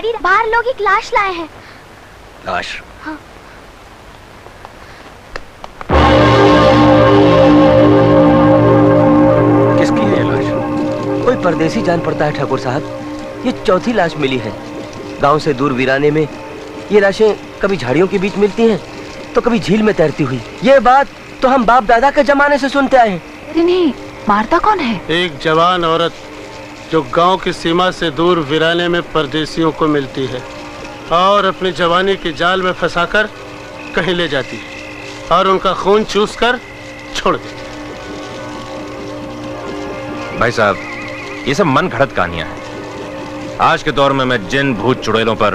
Daddy, बाहर लोग एक लाश लाए हैं। लाश? हाँ। किसकी है ये लाश? कोई परदेसी जान पड़ता है ठाकुर साहब। ये चौथी लाश मिली है। गांव से दूर वीराने में ये लाशें कभी झाड़ियों के बीच मिलती हैं तो कभी झील में तैरती हुई। ये बात तो हम बाप दादा के जमाने से सुनते आए हैं। अरे नहीं, मारता कौन है? एक जवान औरत जो गांव की सीमा से दूर वीराने में परदेसियों को मिलती है और अपनी जवानी के जाल में फंसाकर कहीं ले जाती है और उनका खून चूसकर छोड़ देती है। भाई साहब, ये सब मन घड़त कहानियां हैं। आज के दौर में मैं जिन भूत चुड़ैलों पर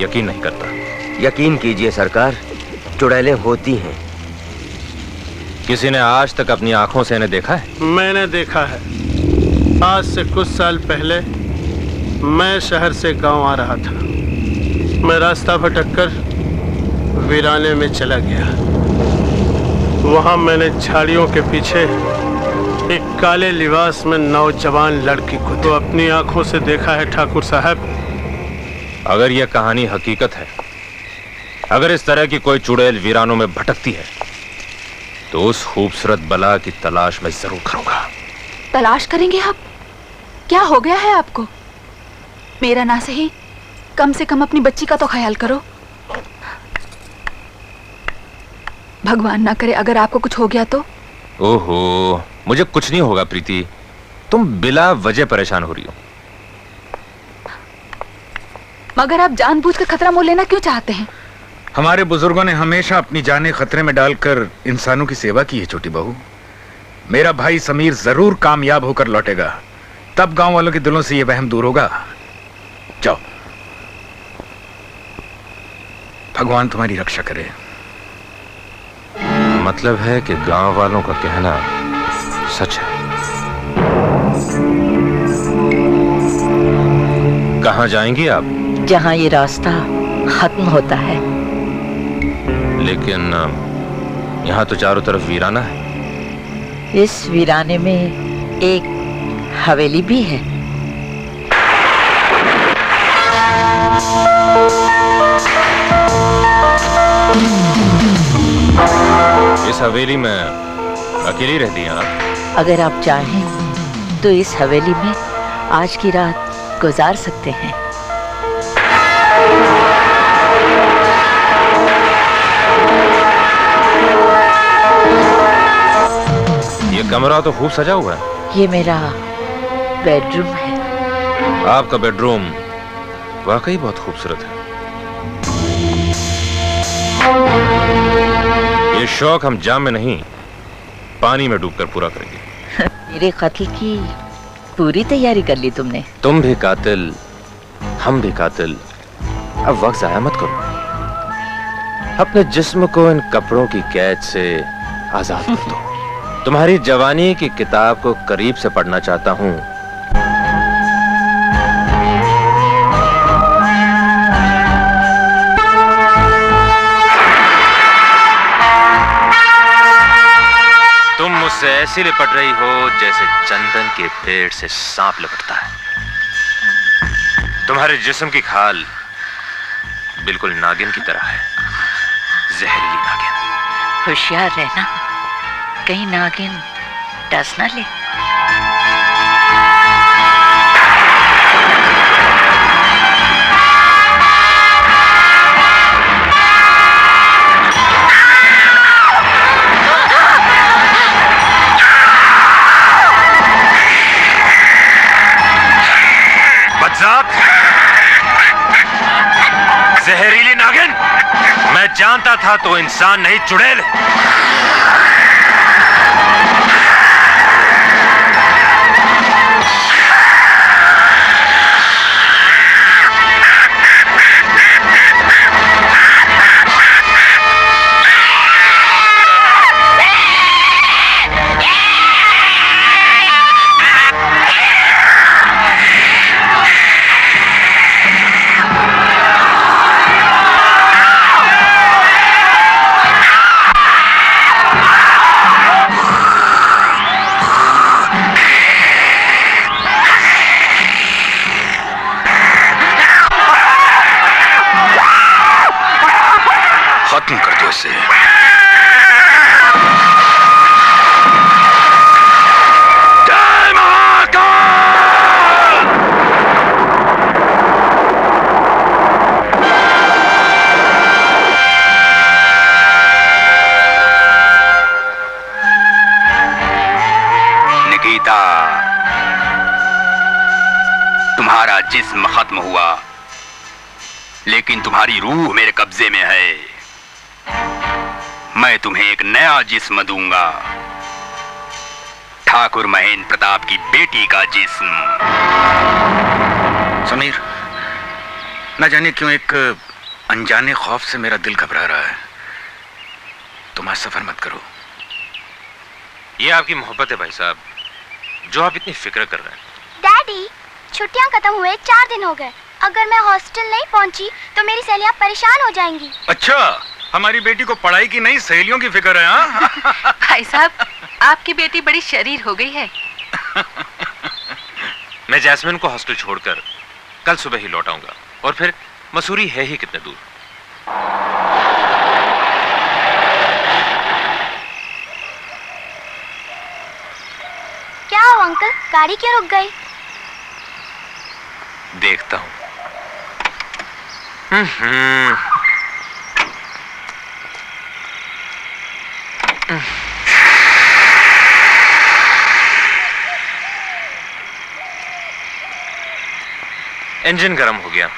यकीन नहीं करता। यकीन कीजिए सरकार, चुड़ैलें होती हैं। किसी ने आज तक अपनी आंखों से इन्हें देखा है? मैंने देखा है। आज से कुछ साल पहले मैं शहर से गांव आ रहा था। मैं रास्ता भटककर वीराने में चला गया। वहां मैंने झाड़ियों के पीछे एक काले लिबास में नौजवान लड़की को तो अपनी आंखों से देखा है ठाकुर साहब। अगर यह कहानी हकीकत है, अगर इस तरह की कोई चुड़ैल वीरानों में भटकती है, तो उस खूबसूरत बला की तलाश मैं जरूर करूंगा। तलाश करेंगे आप? क्या हो गया है आपको? मेरा ना सही, कम से कम अपनी बच्ची का तो ख्याल करो। भगवान ना करे अगर आपको कुछ हो गया तो। ओहो, मुझे कुछ नहीं होगा प्रीति, तुम बिला वजह परेशान हो रही हो। मगर आप जानबूझकर खतरा मोल लेना क्यों चाहते हैं? हमारे बुजुर्गों ने हमेशा अपनी जानें खतरे में डालकर इंसानों की सेवा की है छोटी बहू। मेरा भाई समीर जरूर कामयाब होकर लौटेगा, तब गांव वालों के दिलों से यह वहम दूर होगा। जाओ, भगवान तुम्हारी रक्षा करे। मतलब है कि गांव वालों का कहना सच है। कहां जाएंगी आप? जहां ये रास्ता खत्म होता है। लेकिन यहाँ तो चारों तरफ वीराना है। इस वीराने में एक हवेली भी है। इस हवेली में अकेली रहती हैं आप? अगर आप चाहें तो इस हवेली में आज की रात गुजार सकते हैं। ये कमरा तो खूब सजा हुआ है। ये मेरा बेडरूम है। आपका बेडरूम वाकई बहुत खूबसूरत है। ये शौक हम जाम में नहीं, पानी में डूबकर पूरा करेंगे। मेरे कत्ल की पूरी तैयारी कर ली तुमने। तुम भी कातिल, हम भी कातिल। अब वक्त जाया मत करो। अपने जिस्म को इन कपड़ों की कैद से आजाद कर दो। तुम्हारी जवानी की किताब को करीब से पढ़ना चाहता हूं। तुम मुझसे ऐसी लिपट रही हो जैसे चंदन के पेड़ से सांप लिपटता है। तुम्हारे जिस्म की खाल बिल्कुल नागिन की तरह है, जहरीली नागिन। होशियार रहना, कहीं नागिन डस ना ले। जहरीली नागिन, मैं जानता था तो इंसान नहीं चुड़ैल है। उसे। जय महाकाल! निकिता, तुम्हारा जिस्म खत्म हुआ, लेकिन तुम्हारी रूह मेरे कब्जे में है। मैं तुम्हें एक नया जिस्म दूंगा, ठाकुर महेंद्र प्रताप की बेटी का जिस्म। समीर, न जाने क्यों एक अनजाने खौफ से मेरा दिल घबरा रहा है। तुम आज सफर मत करो। ये आपकी मोहब्बत है भाई साहब, जो आप इतनी फिक्र कर रहे हैं। डैडी, छुट्टियां खत्म हुए 4 दिन हो गए। अगर मैं हॉस्टल नहीं पहुंची तो मेरी सहेलियां परेशान हो जाएंगी। अच्छा, हमारी बेटी को पढ़ाई की नहीं सहेलियों की फिक्र है। हाँ? भाई साहब, आपकी बेटी बड़ी शरीर हो गई है। मैं जैस्मिन को हॉस्टल छोड़कर कल सुबह ही लौट आऊंगा, और फिर मसूरी है ही कितने दूर। क्या हुआ अंकल, गाड़ी क्यों रुक गई? देखता हूं। इंजन गर्म हो गया।